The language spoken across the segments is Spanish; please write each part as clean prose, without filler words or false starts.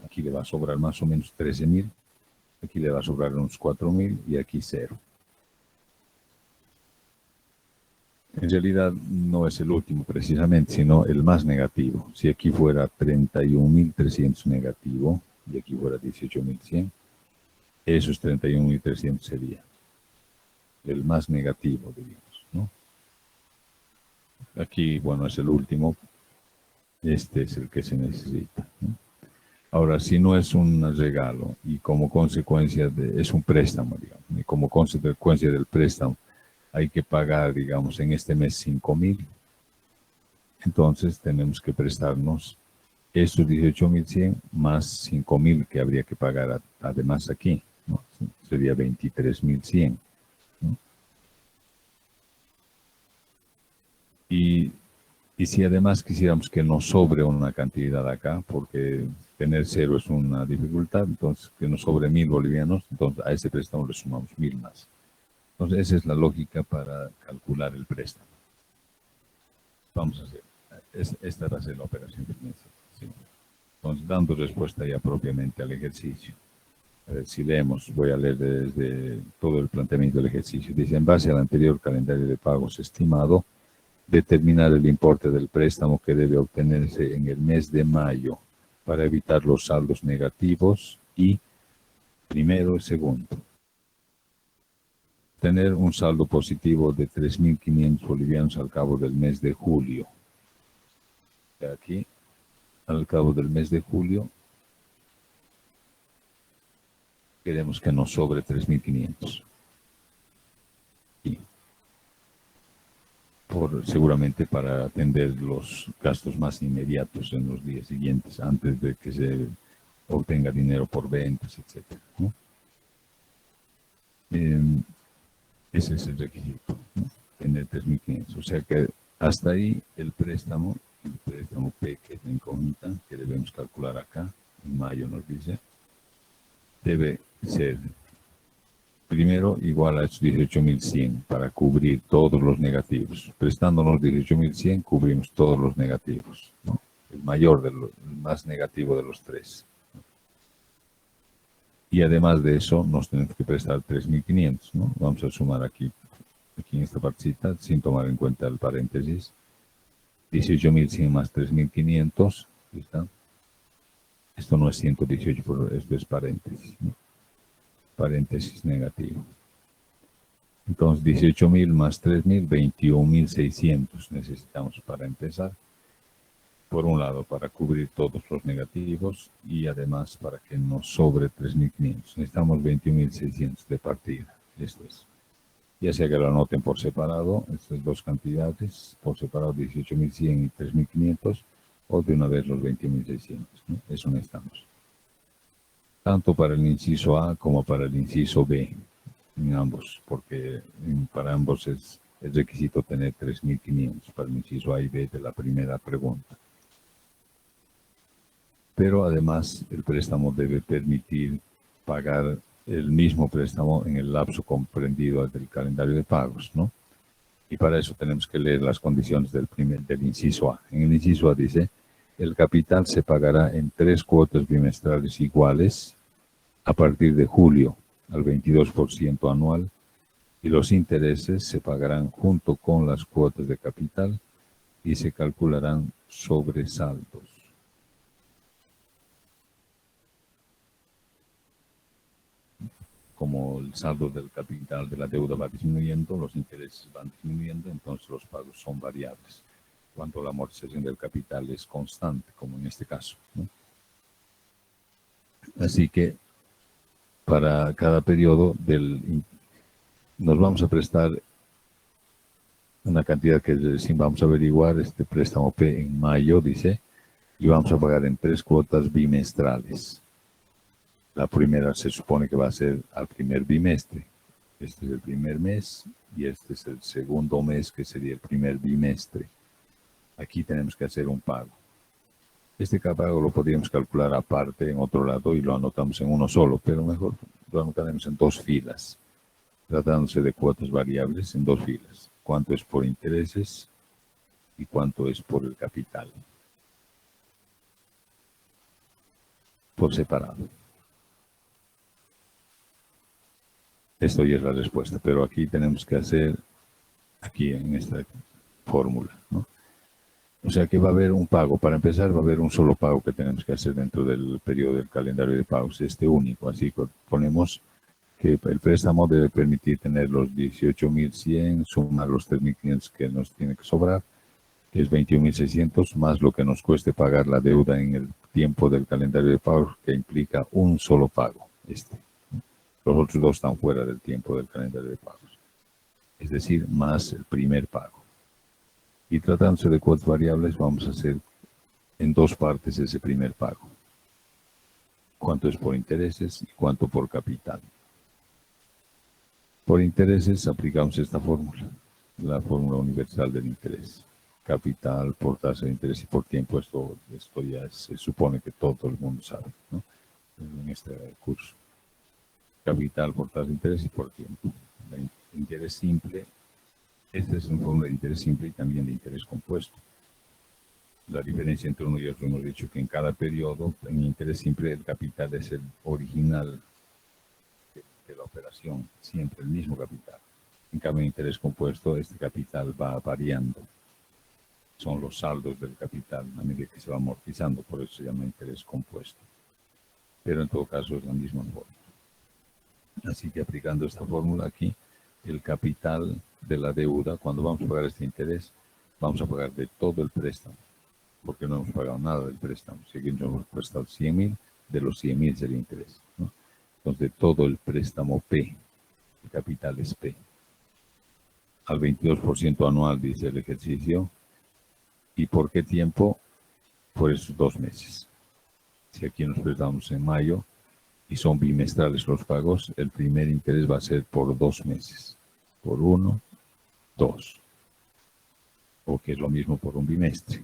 aquí le va a sobrar más o menos 13.000, aquí le va a sobrar unos 4.000 y aquí 0. En realidad no es el último precisamente, sino el más negativo. Si aquí fuera 31.300 negativo y aquí fuera 18.100, eso es 31.300 sería el más negativo, diríamos, ¿no? Aquí, bueno, es el último. Este es el que se necesita, ¿no? Ahora, si no es un regalo y como consecuencia es un préstamo, digamos, y como consecuencia del préstamo hay que pagar, digamos, en este mes 5.000, entonces tenemos que prestarnos estos 18.100 más 5.000 que habría que pagar además aquí, ¿no? Sería 23.100, ¿no? Y si además quisiéramos que nos sobre una cantidad acá, porque tener 0 es una dificultad, entonces que nos sobre 1.000 bolivianos, entonces a ese préstamo le sumamos 1.000 más. Entonces esa es la lógica para calcular el préstamo. Vamos a hacer, esta va a ser la operación financiera, ¿sí? Entonces, dando respuesta ya propiamente al ejercicio. A ver, si leemos, voy a leer desde todo el planteamiento del ejercicio. Dice, en base al anterior calendario de pagos estimado, determinar el importe del préstamo que debe obtenerse en el mes de mayo para evitar los saldos negativos y, primero y segundo, tener un saldo positivo de 3.500 bolivianos al cabo del mes de julio. Aquí, al cabo del mes de julio, queremos que nos sobre 3.500. Seguramente para atender los gastos más inmediatos en los días siguientes, antes de que se obtenga dinero por ventas, etc., ¿no? Ese es el requisito, ¿no? Tener 3.500. O sea que hasta ahí el préstamo P, que es la incógnita, que debemos calcular acá, en mayo nos dice, debe ser primero igual a 18.100 para cubrir todos los negativos. Prestándonos 18.100 cubrimos todos los negativos, ¿no? El mayor, el más negativo de los tres. Y además de eso nos tenemos que prestar 3.500, ¿no? Vamos a sumar aquí en esta partecita, sin tomar en cuenta el paréntesis. 18.100 más 3.500, ¿está? Esto no es 118, pero esto es paréntesis, ¿no? Paréntesis negativo. Entonces, 18.000 más 3.000, 21.600 necesitamos para empezar. Por un lado, para cubrir todos los negativos y además para que nos sobre 3.500. Necesitamos 21.600 de partida. Esto es. Ya sea que lo anoten por separado, estas dos cantidades, por separado 18.100 y 3.500, o de una vez los 20.600, ¿no? Eso necesitamos. Tanto para el inciso A como para el inciso B, en ambos, porque para ambos es requisito tener 3.500 para el inciso A y B de la primera pregunta. Pero además el préstamo debe permitir pagar el mismo préstamo en el lapso comprendido del calendario de pagos, ¿no? Y para eso tenemos que leer las condiciones del inciso A. En el inciso A dice, el capital se pagará en 3 cuotas bimestrales iguales a partir de julio al 22% anual y los intereses se pagarán junto con las cuotas de capital y se calcularán sobresaldos. Como el saldo del capital de la deuda va disminuyendo, los intereses van disminuyendo, entonces los pagos son variables, cuando la amortización del capital es constante, como en este caso, ¿no? Así que para cada periodo nos vamos a prestar una cantidad que vamos a averiguar, este préstamo P en mayo, dice, y vamos a pagar en 3 cuotas bimestrales. La primera se supone que va a ser al primer bimestre. Este es el primer mes y este es el segundo mes, que sería el primer bimestre. Aquí tenemos que hacer un pago. Este pago lo podríamos calcular aparte en otro lado y lo anotamos en uno solo, pero mejor lo anotaremos en 2 filas, tratándose de cuotas variables en 2 filas. Cuánto es por intereses y cuánto es por el capital. por separado. Esto ya es la respuesta, pero aquí tenemos que hacer, aquí en esta fórmula, ¿no? O sea que va a haber un pago. Para empezar, va a haber un solo pago que tenemos que hacer dentro del periodo del calendario de pagos, este único. Así que ponemos que el préstamo debe permitir tener los 18.100, sumar los 3.500 que nos tiene que sobrar, que es 21.600, más lo que nos cueste pagar la deuda en el tiempo del calendario de pagos, que implica un solo pago. Los otros dos están fuera del tiempo del calendario de pagos. Es decir, más el primer pago. Y tratándose de cuotas variables, vamos a hacer en dos partes ese primer pago. Cuánto es por intereses y cuánto por capital. Por intereses aplicamos esta fórmula, la fórmula universal del interés. Capital por tasa de interés y por tiempo, esto ya se supone que todo el mundo sabe, ¿no? En este curso. Capital por tasa de interés y por tiempo. El interés simple, esta es una fórmula de interés simple y también de interés compuesto. La diferencia entre uno y otro, hemos dicho que en cada periodo, en interés simple, el capital es el original de la operación, siempre el mismo capital. En cambio, en interés compuesto, este capital va variando. Son los saldos del capital a medida que se va amortizando, por eso se llama interés compuesto. Pero en todo caso es la misma fórmula. Así que aplicando esta fórmula aquí, el capital de la deuda, cuando vamos a pagar este interés, vamos a pagar de todo el préstamo, porque no hemos pagado nada del préstamo. Si aquí nos hemos prestado 100.000, de los 100.000 sería interés, ¿no? Entonces, de todo el préstamo P, el capital es P, al 22% anual, dice el ejercicio. ¿Y por qué tiempo? Por esos 2 meses. Si aquí nos prestamos en mayo y son bimestrales los pagos, el primer interés va a ser por 2 meses. Por 1, 2. O que es lo mismo por un bimestre.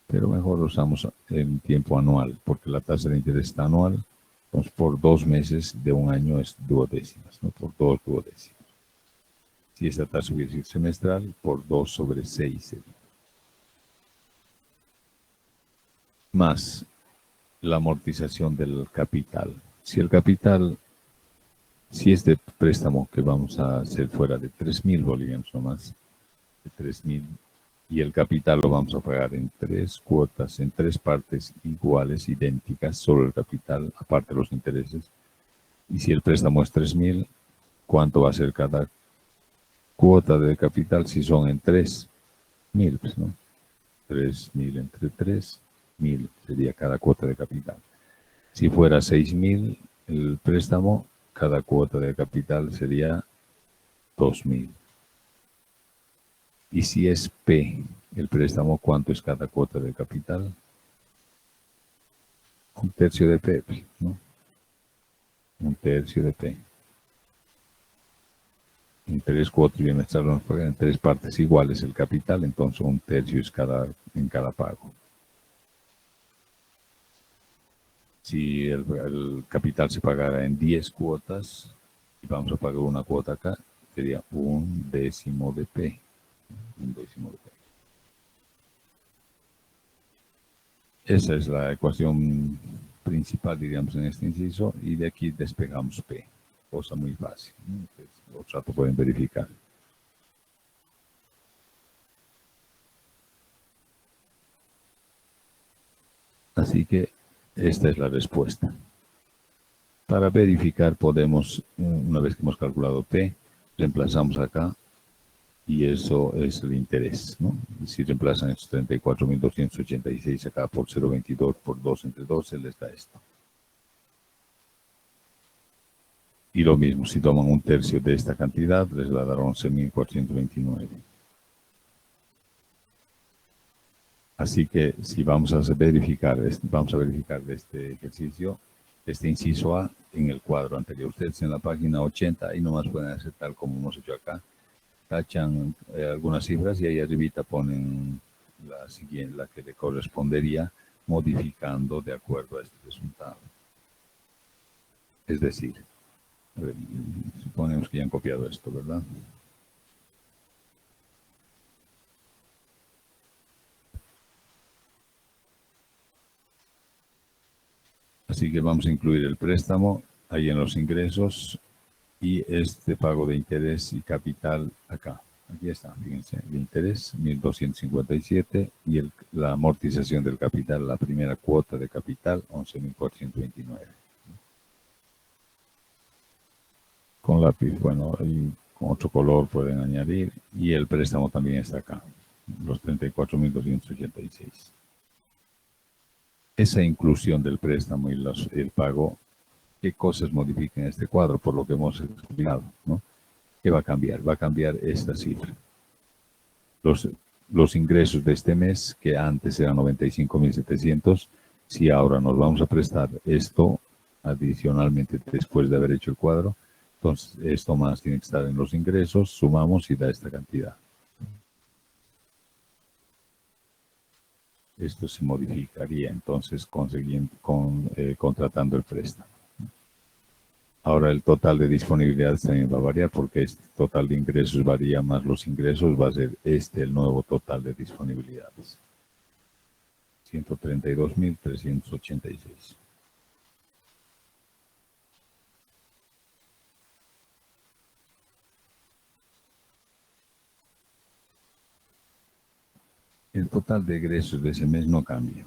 Pero mejor usamos el tiempo anual, porque la tasa de interés está anual. Entonces, por 2 meses de un año es duodécimas, ¿no? Por 2 duodécimas. Si esta tasa hubiera sido semestral, por 2/6 sería. Más la amortización del capital. Si este préstamo que vamos a hacer fuera de 3.000 bolivianos nomás, de 3.000, y el capital lo vamos a pagar en 3 cuotas, en 3 partes iguales, idénticas, solo el capital, aparte de los intereses. Y si el préstamo es 3.000, ¿cuánto va a ser cada cuota de capital si son en 3.000? Pues, ¿no? 3.000 entre 3.000 sería cada cuota de capital. Si fuera 6.000 el préstamo, cada cuota de capital sería 2.000. Y si es P el préstamo, ¿cuánto es cada cuota de capital? 1/3 de P, ¿no? 1/3 de P. En 3 cuotas bimestrales vamos a pagar en 3 partes iguales el capital, entonces 1/3 es en cada pago. Si el capital se pagara en 10 cuotas y vamos a pagar una cuota acá, sería 1/10 de P. 1/10 de P. Esa es la ecuación principal, diríamos, en este inciso, y de aquí despegamos P. Cosa muy fácil, ¿no? Los ratos pueden verificar. Así que esta es la respuesta. Para verificar podemos, una vez que hemos calculado P, reemplazamos acá y eso es el interés, ¿no? Si reemplazan estos 34.286 acá por 0.22 por 2 entre 12, les da esto. Y lo mismo, si toman 1/3 de esta cantidad, les va a dar 11.429. Así que si vamos a verificar de este ejercicio, este inciso A en el cuadro anterior. Ustedes en la página 80, ahí nomás pueden hacer tal como hemos hecho acá. Tachan algunas cifras y ahí arribita ponen la siguiente, la que le correspondería, modificando de acuerdo a este resultado. Es decir, a ver, suponemos que ya han copiado esto, ¿verdad? Así que vamos a incluir el préstamo ahí en los ingresos y este pago de interés y capital acá. Aquí está, fíjense, el interés 1.257 y la amortización del capital, la primera cuota de capital 11.429. Con lápiz, bueno, y con otro color pueden añadir y el préstamo también está acá, los 34.286. Esa inclusión del préstamo y el pago, ¿qué cosas modifican este cuadro? Por lo que hemos explicado, ¿no? ¿Qué va a cambiar? Va a cambiar esta cifra. Los ingresos de este mes, que antes eran 95.700, si ahora nos vamos a prestar esto adicionalmente después de haber hecho el cuadro, entonces esto más tiene que estar en los ingresos, sumamos y da esta cantidad. Esto se modificaría entonces contratando el préstamo. Ahora el total de disponibilidades también va a variar porque este total de ingresos varía más los ingresos, va a ser el nuevo total de disponibilidades. 132.386. El total de egresos de ese mes no cambia.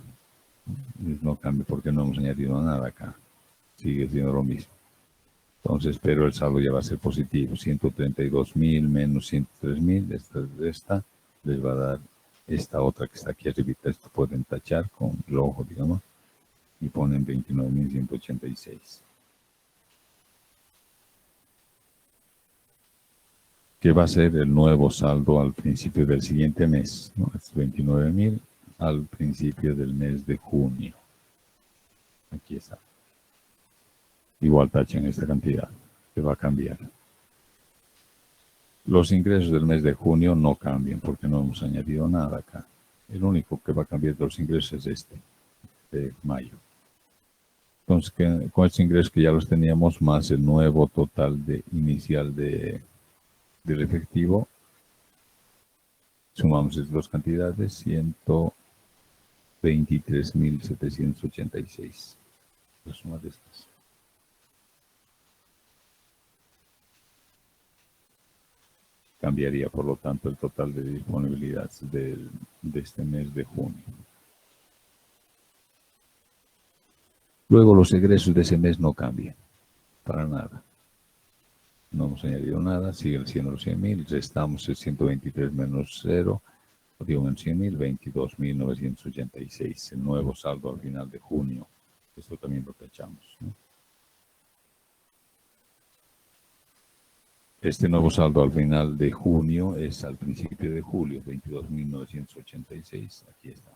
No cambia porque no hemos añadido nada acá. Sigue siendo lo mismo. Entonces, pero el saldo ya va a ser positivo. 132.000 menos 103.000. Esta les va a dar esta otra que está aquí arriba. Esto pueden tachar con el ojo, digamos, y ponen 29.186. Que va a ser el nuevo saldo al principio del siguiente mes, ¿no? Es 29.000 al principio del mes de junio. Aquí está. Igual tachen esta cantidad, que va a cambiar. Los ingresos del mes de junio no cambian porque no hemos añadido nada acá. El único que va a cambiar de los ingresos es de mayo. Entonces, con estos ingresos que ya los teníamos, más el nuevo total inicial del efectivo, sumamos estas dos cantidades, 123.786. La suma de estas. Cambiaría, por lo tanto, el total de disponibilidad de este mes de junio. Luego, los egresos de ese mes no cambian, para nada. No hemos añadido nada, siguen siendo los 100.000, restamos el 123 menos 0, digo en 100.000, 22.986, el nuevo saldo al final de junio. Esto también lo tachamos, ¿no? Este nuevo saldo al final de junio es al principio de julio, 22.986. Aquí está.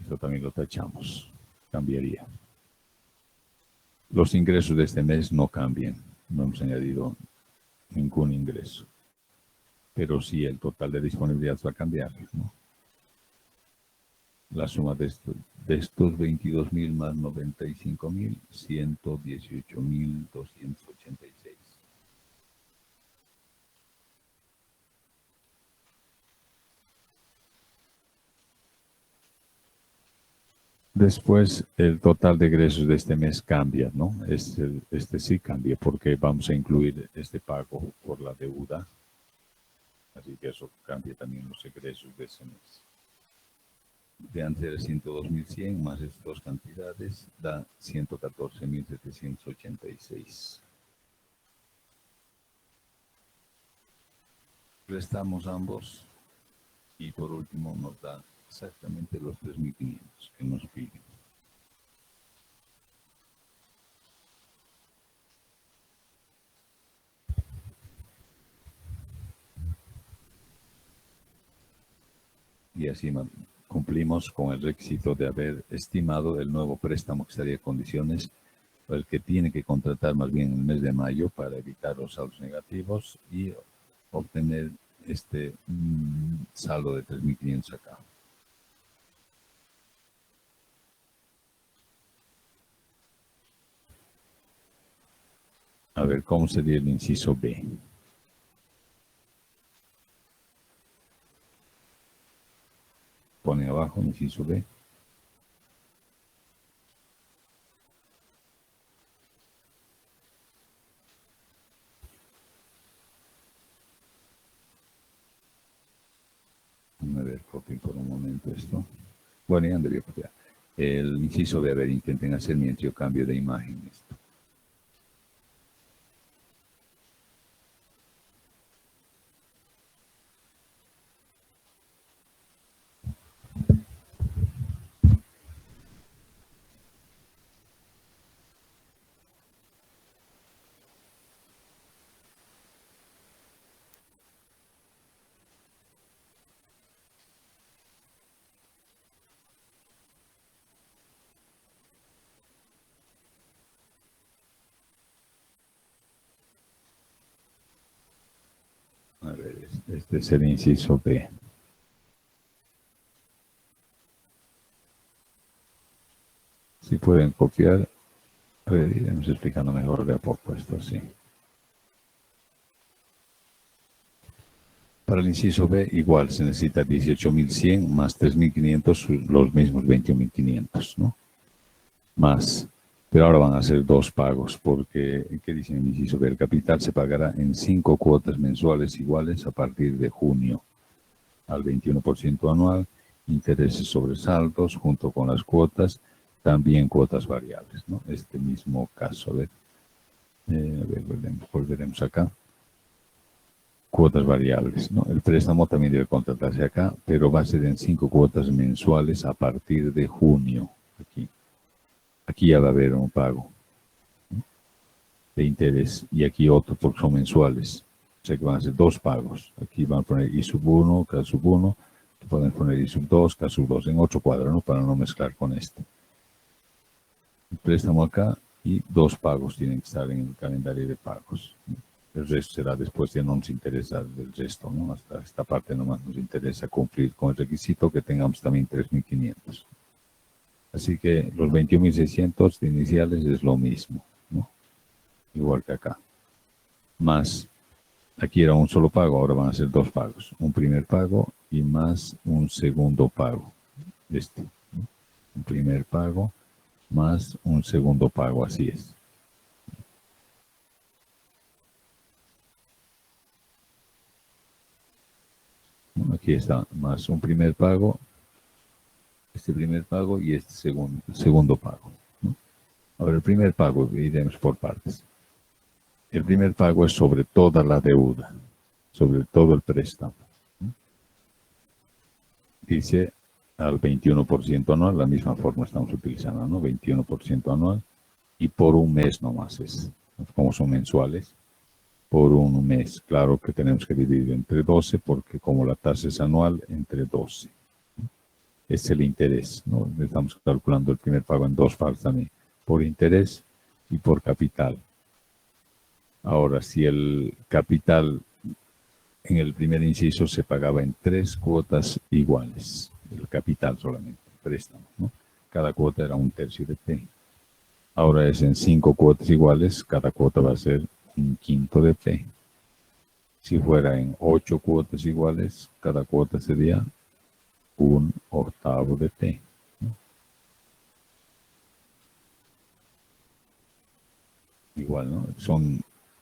Esto también lo tachamos. Cambiaría. Los ingresos de este mes no cambian. No hemos añadido ningún ingreso. Pero sí el total de disponibilidad va a cambiar, ¿no? La suma de estos 22.000 más 95.000, 118.286. Después, el total de egresos de este mes cambia, ¿no? Este sí cambia porque vamos a incluir este pago por la deuda. Así que eso cambia también los egresos de ese mes. De antes era 102.100 más estas dos cantidades da 114.786. Restamos ambos y por último nos da exactamente los 3.500 que nos piden. Y así cumplimos con el requisito de haber estimado el nuevo préstamo que estaría en condiciones, el que tiene que contratar más bien en el mes de mayo para evitar los saldos negativos y obtener este saldo de 3.500 acá. A ver, ¿cómo sería el inciso B? Ponen abajo, inciso B. Bueno, ya debería copiar. El inciso B, a ver, intenten hacer mientras yo cambio de imagen esto. A ver, este es el inciso B. Si pueden copiar, a ver, iremos explicando mejor de a poco esto, sí. Para el inciso B, igual se necesita 18.100 más 3.500, los mismos 21.500, ¿no? Más. Pero ahora van a ser dos pagos, porque, ¿qué dice el inciso B? El capital se pagará en 5 cuotas mensuales iguales a partir de junio al 21% anual, intereses sobre saldos junto con las cuotas, también cuotas variables, ¿no? Este mismo caso, a ver, volveremos acá. Cuotas variables, ¿no? El préstamo también debe contratarse acá, pero va a ser en 5 cuotas mensuales a partir de junio. Aquí ya va a haber un pago, ¿no?, de interés, y aquí otro porque son mensuales. O sea que van a ser dos pagos. Aquí van a poner I sub 1, K sub 1, pueden poner I sub 2, K sub 2 en 8 cuadros, ¿no?, para no mezclar con este. El préstamo acá y dos pagos tienen que estar en el calendario de pagos, ¿no? El resto será después, ya no nos interesa el resto, ¿no? Hasta esta parte nomás nos interesa cumplir con el requisito que tengamos también 3.500. Así que los 21.600 de iniciales es lo mismo, ¿no? Igual que acá. Más, aquí era un solo pago, ahora van a ser dos pagos. Un primer pago y más un segundo pago. ¿No? Un primer pago más un segundo pago, así es. Bueno, aquí está, más un primer pago, este primer pago y este segundo pago, ¿no? Ahora, el primer pago, iremos por partes. El primer pago es sobre toda la deuda, sobre todo el préstamo, ¿no? Dice al 21% anual, la misma forma estamos utilizando, ¿no? 21% anual y por un mes nomás es, como son mensuales, por un mes. Claro que tenemos que dividir entre 12 porque como la tasa es anual, entre 12. Es el interés, ¿no? Estamos calculando el primer pago en dos partes también, por interés y por capital. Ahora, si el capital en el primer inciso se pagaba en 3 cuotas iguales, el capital solamente, el préstamo, ¿no? Cada cuota era 1/3 de P. Ahora es en 5 cuotas iguales, cada cuota va a ser 1/5 de P. Si fuera en 8 cuotas iguales, cada cuota sería 1/8 de P, ¿no? Igual, ¿no?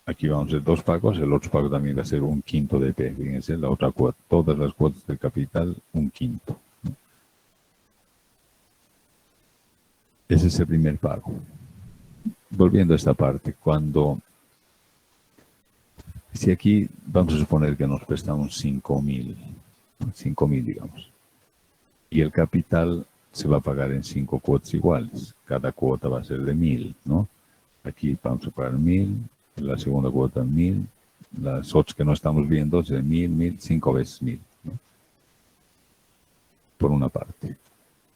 Aquí vamos a hacer dos pagos, el otro pago también va a ser 1/5 de P. Fíjense, la otra cuota, todas las cuotas del capital, 1/5, ¿no? Ese es el primer pago. Volviendo a esta parte, si aquí vamos a suponer que nos prestamos 5.000, digamos, y el capital se va a pagar en 5 cuotas iguales, cada cuota va a ser de 1.000, ¿no? Aquí vamos a pagar 1.000, la segunda cuota 1.000, las otras que no estamos viendo es de 1.000, 5 veces 1.000, ¿no? Por una parte.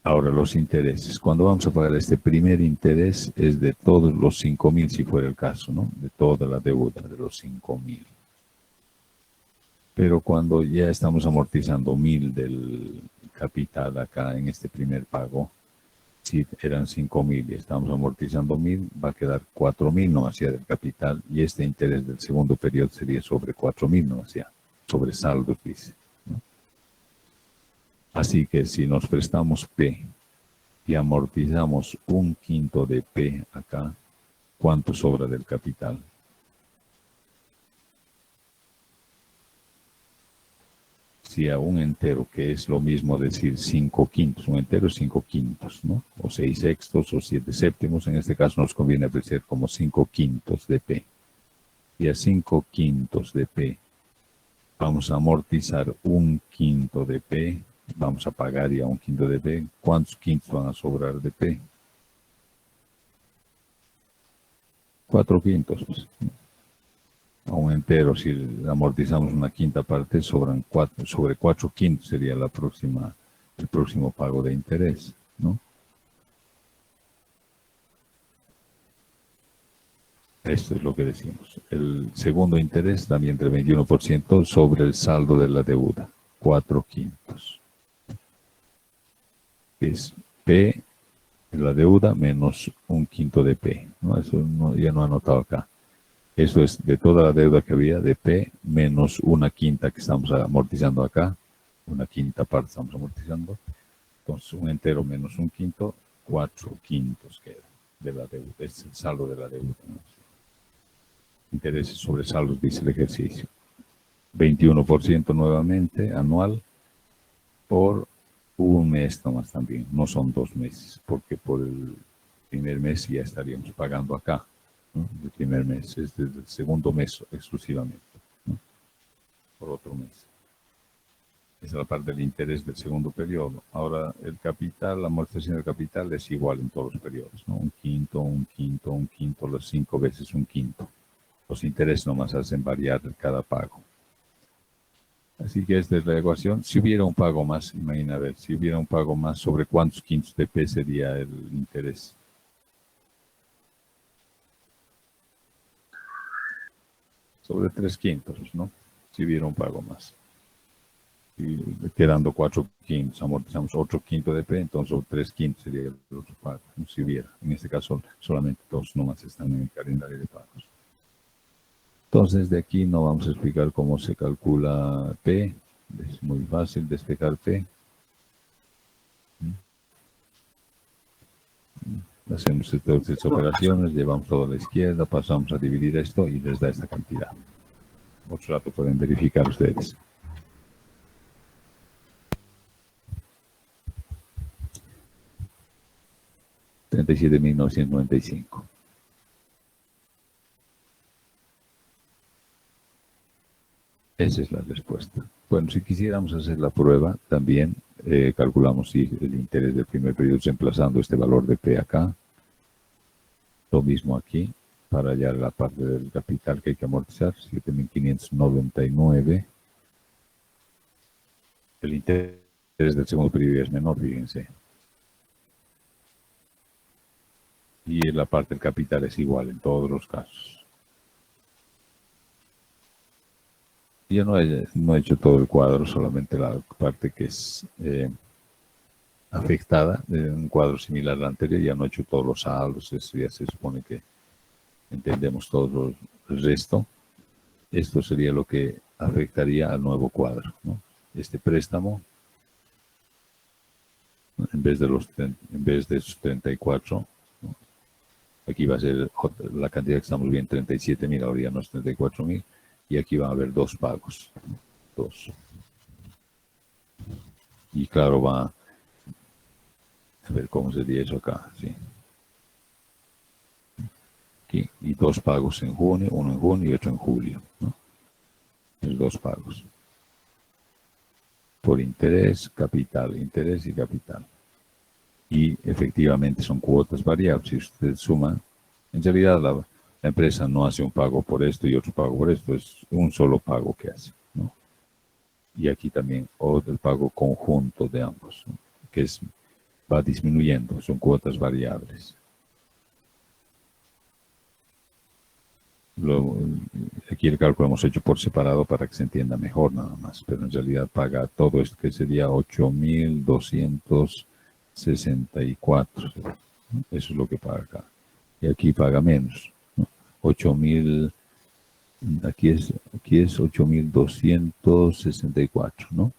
Ahora los intereses. Cuando vamos a pagar este primer interés es de todos los 5.000, si fuera el caso, ¿no? De toda la deuda de los 5.000. Pero cuando ya estamos amortizando 1.000 del capital acá en este primer pago, si eran 5.000 y estamos amortizando 1.000, va a quedar 4.000 nomás ya del capital, y este interés del segundo periodo sería sobre 4.000 nomás ya, sobre saldos, dice, ¿no? Así que si nos prestamos P y amortizamos 1/5 de P acá, ¿cuánto sobra del capital? si a un entero, que es lo mismo decir 5/5, un entero es 5/5, ¿no? O 6/6 o 7/7, en este caso nos conviene apreciar como 5/5 de P. Y a 5/5 de P vamos a amortizar 1/5 de P, vamos a pagar ya 1/5 de P. ¿Cuántos quintos van a sobrar de P? 4/5, pues. A un entero, si amortizamos una quinta parte, sobran 4, sobre 4/5 sería el próximo pago de interés, ¿no? Esto es lo que decimos. El segundo interés también del 21% sobre el saldo de la deuda, 4/5. Es P de la deuda menos 1/5 de P, ¿no? Eso ya no he anotado acá. Eso es de toda la deuda que había de P menos una quinta que estamos amortizando acá. Una quinta parte estamos amortizando. Entonces, un entero menos 1/5, 4/5 queda de la deuda. Es el saldo de la deuda, ¿no? Intereses sobre saldos, dice el ejercicio. 21% nuevamente anual por un mes nomás también. No son 2 meses, porque por el primer mes ya estaríamos pagando acá, ¿no? El primer mes es desde el segundo mes exclusivamente, ¿no? Por otro mes. Esa es la parte del interés del segundo periodo. Ahora, el capital, la amortización del capital es igual en todos los periodos, ¿no? 1/5, 1/5, 1/5, las 5 veces 1/5. Los intereses nomás hacen variar cada pago. Así que esta es la ecuación. Si hubiera un pago más, imagina a ver, si hubiera un pago más, ¿sobre cuántos quintos de P sería el interés? Sobre 3/5, ¿no? Si hubiera un pago más. Y quedando 4/5, amortizamos 8/5 de P, entonces 3/5 sería el otro pago, si hubiera. En este caso, solamente 2 nomás están en el calendario de pagos. Entonces, de aquí no vamos a explicar cómo se calcula P. Es muy fácil despejar P. Hacemos estas operaciones, llevamos todo a la izquierda, pasamos a dividir esto y les da esta cantidad. Otro rato pueden verificar ustedes. $37.995. Esa es la respuesta. Bueno, si quisiéramos hacer la prueba, también calculamos si el interés del primer periodo reemplazando este valor de P acá. Lo mismo aquí, para hallar la parte del capital que hay que amortizar, 7.599. El interés del segundo periodo es menor, fíjense. Y la parte del capital es igual en todos los casos. Yo no he hecho todo el cuadro, solamente la parte que es afectada de un cuadro similar al anterior. Ya no he hecho todos los saldos, eso ya se supone que entendemos todo el resto. Esto sería lo que afectaría al nuevo cuadro, ¿no? Este préstamo, en vez de esos 34, ¿no? Aquí va a ser la cantidad que estamos viendo, 37.000, ahora ya no es 34.000, y aquí van a haber 2 pagos, 2. Y claro, va a ver cómo sería eso acá, ¿sí? Aquí, y 2 pagos en junio, uno en junio y otro en julio, ¿no? Es 2 pagos. Por interés, capital, interés y capital. Y efectivamente son cuotas variables. Si usted suma, en realidad la empresa no hace un pago por esto y otro pago por esto, es un solo pago que hace, ¿no? Y aquí también el pago conjunto de ambos, ¿no? Que va disminuyendo, son cuotas variables. Aquí el cálculo hemos hecho por separado para que se entienda mejor nada más, pero en realidad paga todo esto que sería 8.264. Eso es lo que paga acá. Y aquí paga menos, ¿no? 8.000, aquí es 8.264, ¿no?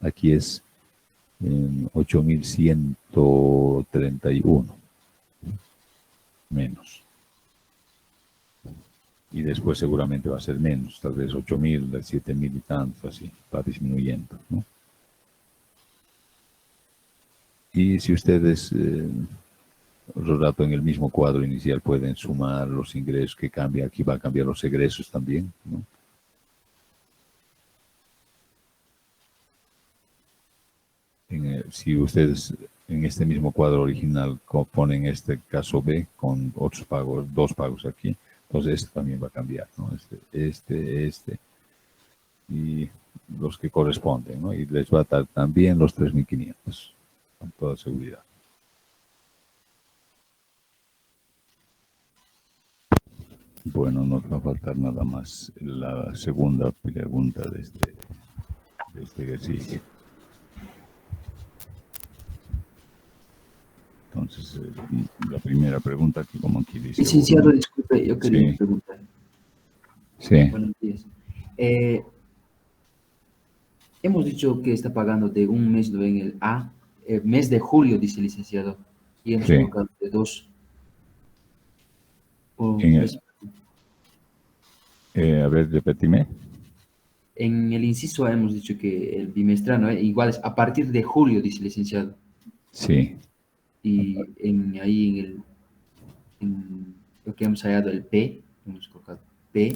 Aquí es 8.131 menos. Y después seguramente va a ser menos, tal vez 8.000, 7.000 y tanto, así, va disminuyendo, ¿no? Y si ustedes, otro rato en el mismo cuadro inicial, pueden sumar los ingresos que cambia, aquí va a cambiar los egresos también, ¿no? Si ustedes en este mismo cuadro original ponen este caso B con otros pagos, 2 pagos aquí, entonces este también va a cambiar, ¿no? Este, y los que corresponden, ¿no? Y les va a dar también los 3.500, con toda seguridad. Bueno, nos va a faltar nada más la segunda pregunta de este ejercicio. Entonces, la primera pregunta, que como aquí dice... Licenciado, disculpe, yo quería preguntar. Sí. Buenos días. Hemos dicho que está pagando de un mes en el A, mes de julio, dice el licenciado, y hemos colocado de 2. A ver, repetime. En el inciso A hemos dicho que el bimestral, ¿no? Igual es a partir de julio, dice el licenciado. Sí. Y en lo que hemos hallado el P, hemos colocado P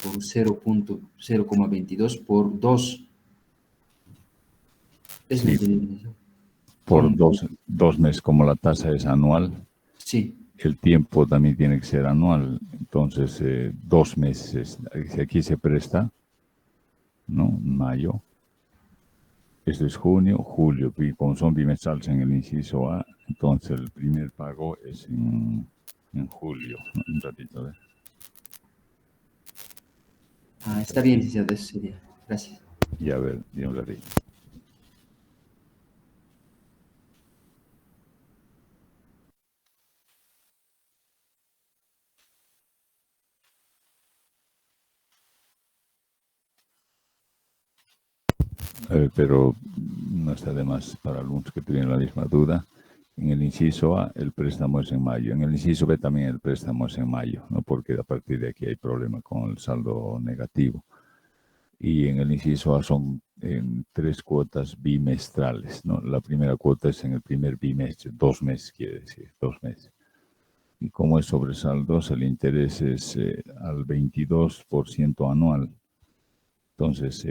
por 0.0,22 por 2. Es Sí, por dos meses, como la tasa es anual. Sí. El tiempo también tiene que ser anual. Entonces, 2 meses. Si aquí se presta, ¿no? Mayo. Esto es junio, julio. Y como son bimestrales en el inciso A, entonces el primer pago es en julio. Un ratito, a ver. Está bien, licenciado, eso sería. Gracias. Y a ver, de un ratito. Pero no está de más para algunos que tienen la misma duda. En el inciso A, el préstamo es en mayo. En el inciso B también el préstamo es en mayo, ¿no? Porque a partir de aquí hay problema con el saldo negativo. Y en el inciso A son en 3 cuotas bimestrales, ¿no? La primera cuota es en el primer bimestre, 2 meses quiere decir, 2 meses. Y como es sobre saldos, el interés es al 22% anual. Entonces,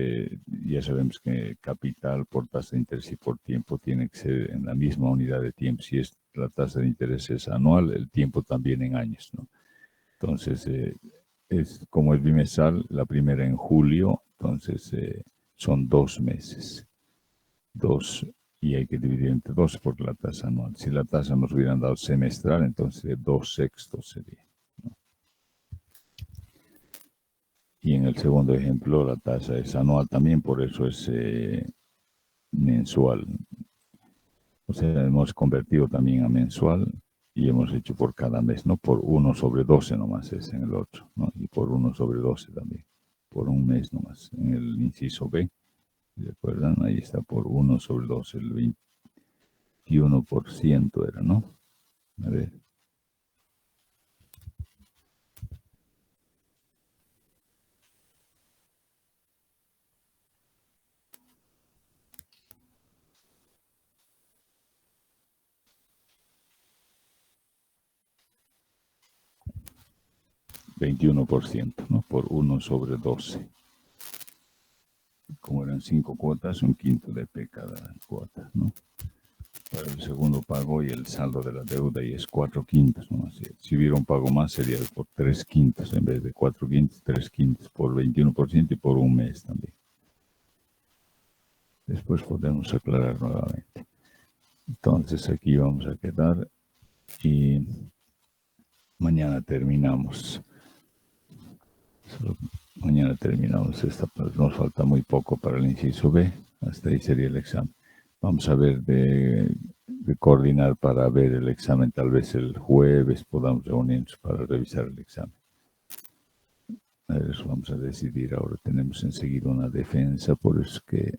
ya sabemos que capital por tasa de interés y por tiempo tiene que ser en la misma unidad de tiempo. Si la tasa de interés es anual, el tiempo también en años, ¿no? Entonces, como es bimestral, la primera en julio, entonces son 2 meses. 2, y hay que dividir entre 2 por la tasa anual. Si la tasa nos hubieran dado semestral, entonces 2/6 sería. Y en el segundo ejemplo, la tasa es anual también, por eso es mensual. O sea, hemos convertido también a mensual y hemos hecho por cada mes, no por 1/12 nomás es en el otro, ¿no? Y por 1/12 también, por un mes nomás. En el inciso B, ¿se acuerdan? Ahí está por 1/12, el 21% era, ¿no? A ver. 21%, ¿no? Por 1/12. Como eran 5 cuotas, un quinto de P cada cuota, ¿no? Para el segundo pago y el saldo de la deuda, y es 4/5, ¿no? Si hubiera un pago más sería por 3/5, en vez de 4/5, 3/5 por 21% y por un mes también. Después podemos aclarar nuevamente. Entonces aquí vamos a quedar y mañana terminamos. Mañana terminamos esta parte. Nos falta muy poco para el inciso B. Hasta ahí sería el examen. Vamos a ver de coordinar para ver el examen. Tal vez el jueves podamos reunirnos para revisar el examen. Eso vamos a decidir ahora. Tenemos enseguida una defensa, por eso que